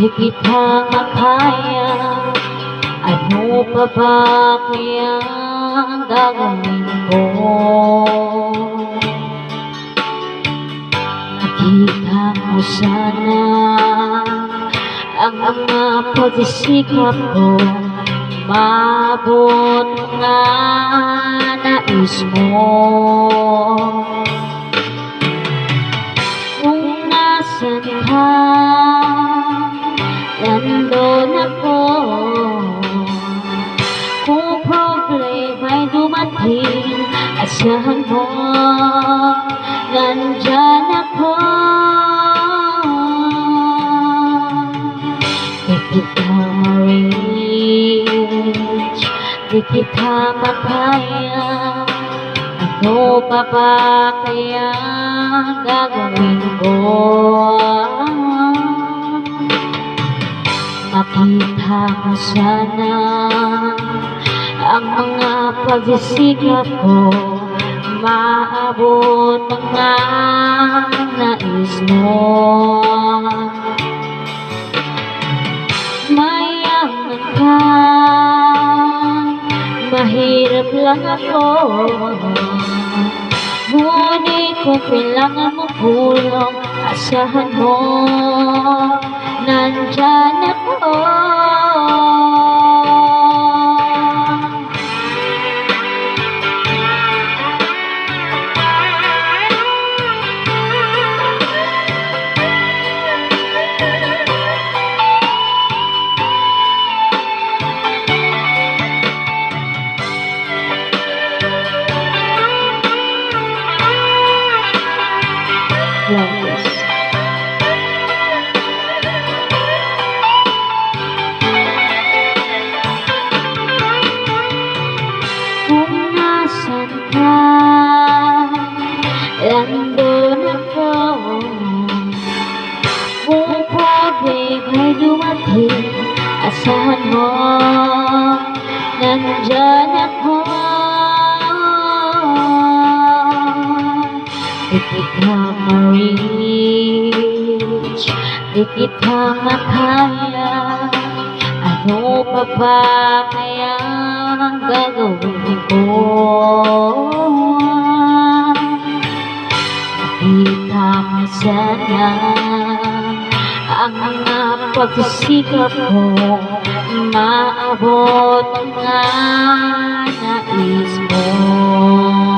Di kita makaya. Ano pa ba kaya ang gagawin ko? Nakita mo sana ang mga pagsisikap ko, maabot nga nais mo. Kung nasan ka, nandun ako. Kung problema'y dumating, asahan mo, nandyan ako. Di kita ma-reach, di kita makaya. Ano pa ba kaya gagawin ko? Makita mo sana ang mga pagsisikap ko, maabot ang nga nais mo. Mayaman ka, mahirap lang ako. Ngunit kung kailangan mo tulong, asahan mo, nandyan ako. Yes. Kung nasan ka, nandun ako. Kung problema'y dumating, asahan mo, nandyan ako. Di kita ma-reach, di kita makaya. Ano pa ba kaya ang gagawin ko? Makita mo sana ang mga pagsisikap ko, maabot ang nga nais mo.